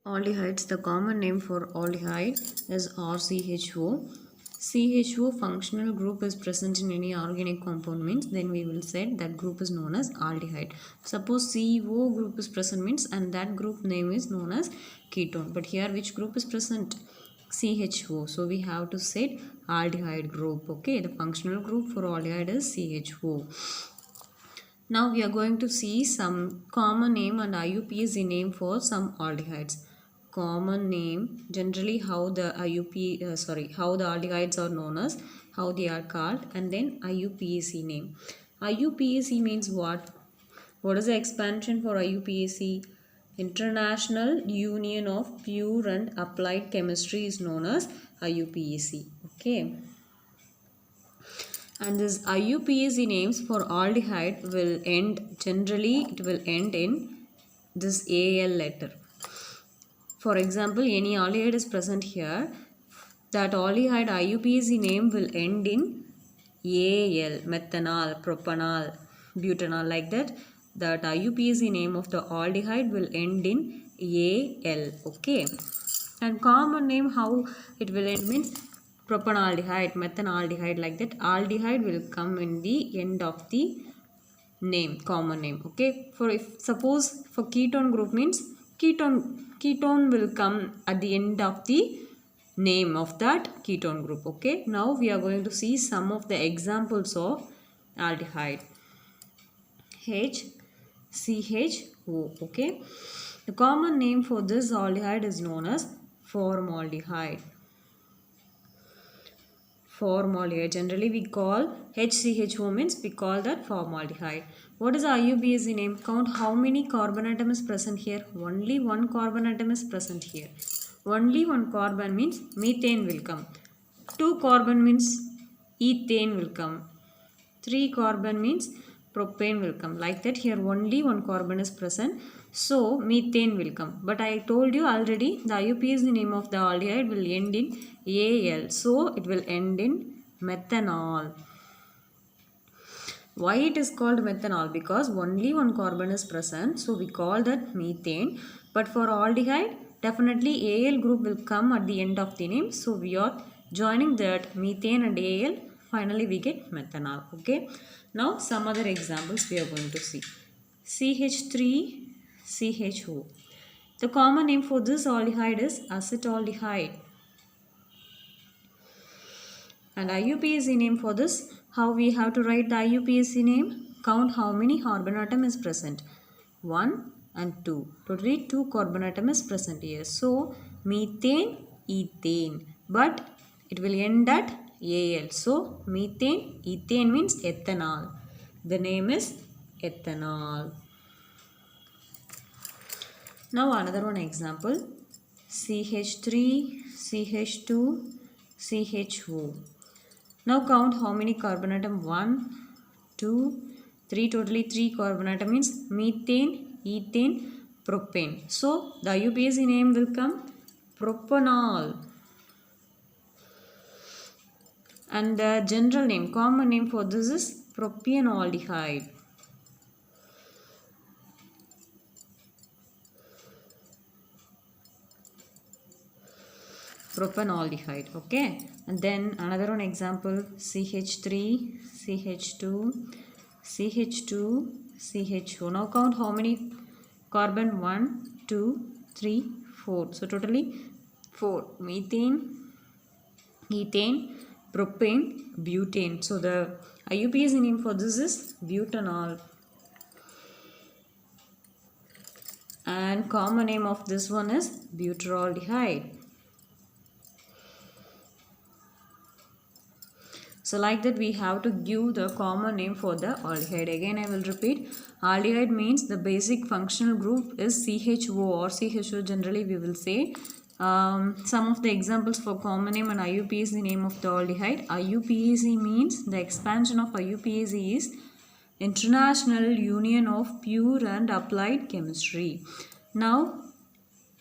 Aldehydes, the common name for aldehyde is RCHO. CHO functional group is present in any organic compound means then we will say that group is known as aldehyde. Suppose CO group is present means and that group name is known as ketone. But here which group is present? CHO. So we have to say aldehyde group. Okay, the functional group for aldehyde is CHO. Now we are going to see some common name and IUPAC name for some aldehydes. Common name, generally how the how the aldehydes are known as, how they are called, and then IUPAC name. IUPAC means what? What is the expansion for IUPAC? International Union of Pure and Applied Chemistry is known as IUPAC. Okay. And this IUPAC names for aldehyde will end, generally it will end in this AL letter. For example, any aldehyde is present here, that aldehyde IUPAC name will end in AL, methanol, propanol, butanol, like that. That IUPAC name of the aldehyde will end in AL. Okay. And common name, how it will end means propanaldehyde, methanaldehyde, like that. Aldehyde will come in the end of the name, common name. Okay. For if suppose for ketone group means ketone will come at the end of the name of that ketone group. Okay. Now we are going to see some of the examples of aldehyde. HCHO. Okay. The common name for this aldehyde is known as formaldehyde. Formaldehyde. Generally we call HCHO means we call that formaldehyde. What is the IUPAC name? Count how many carbon atom is present here. Only one carbon atom is present here. Only one carbon means methane will come. 2 carbon means ethane will come. 3 carbon means propane will come. Like that, here only one carbon is present. So methane will come. But I told you already the IUPAC name of the aldehyde will end in AL. So it will end in methanol. Why it is called methanol? Because only one carbon is present. So we call that methane. But for aldehyde, definitely AL group will come at the end of the name. So we are joining that methane and AL. Finally we get methanol. Okay. Now some other examples we are going to see. CH3CHO. The common name for this aldehyde is acetaldehyde. And IUPAC name for this, how we have to write the IUPAC name? Count how many carbon atom is present. 1 and 2. Totally 2 carbon atom is present here. So methane, ethane. But it will end at AL. So methane, ethane means ethanol. The name is ethanol. Now another one example. CH3, CH2, CHO. Now count how many carbon atom. 1, 2, 3. Totally 3 carbon atom means methane, ethane, propane. So the IUPAC name will come propanol. And the general name, common name for this is propanaldehyde. Propanaldehyde. Okay. And then another one example, CH3, CH2, CH2, CHO. Now count how many carbon. 1, 2, 3, 4. So totally 4. Methane, ethane, propane, butane. So the IUPAC name for this is butanol. And common name of this one is butyraldehyde. So like that we have to give the common name for the aldehyde. Again I will repeat. Aldehyde means the basic functional group is CHO or CHO, generally we will say. Some of the examples for common name and IUPAC name of the aldehyde. IUPAC means the expansion of IUPAC is International Union of Pure and Applied Chemistry. Now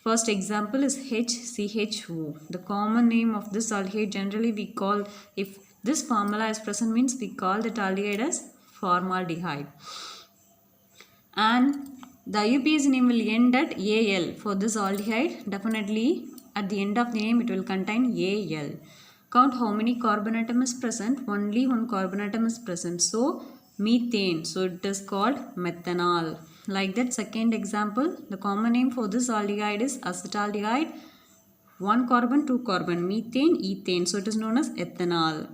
first example is HCHO. The common name of this aldehyde, generally we call, if this formula is present means we call that aldehyde as formaldehyde. And The IUPAC name will end at AL. For this aldehyde, definitely at the end of the name it will contain AL. Count how many carbon atom is present. Only one carbon atom is present. So methane. So it is called methanol. Like that, second example, the common name for this aldehyde is acetaldehyde. One carbon, two carbon, methane, ethane. So it is known as ethanol.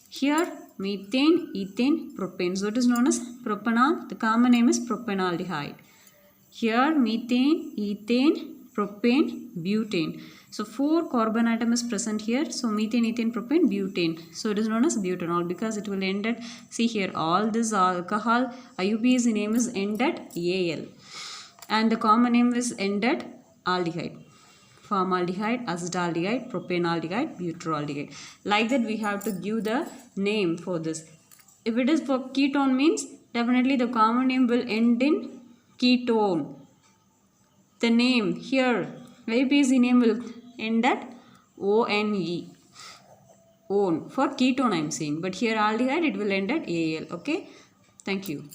Here methane, ethane, propane. So it is known as propanol. The common name is propanaldehyde. Here methane, ethane, propane, butane. So 4 carbon atom is present here. So methane, ethane, propane, butane. So it is known as butanol because it will end at, see here, all this alcohol IUPAC name is end at AL. And the common name is end at aldehyde. Formaldehyde, acetaldehyde, propanaldehyde, butyraldehyde. Like that we have to give the name for this. If it is for ketone means definitely the common name will end in ketone. The name here, IUPAC name will end at ONE. On. For ketone I am saying. But here aldehyde it will end at AL. Okay. Thank you.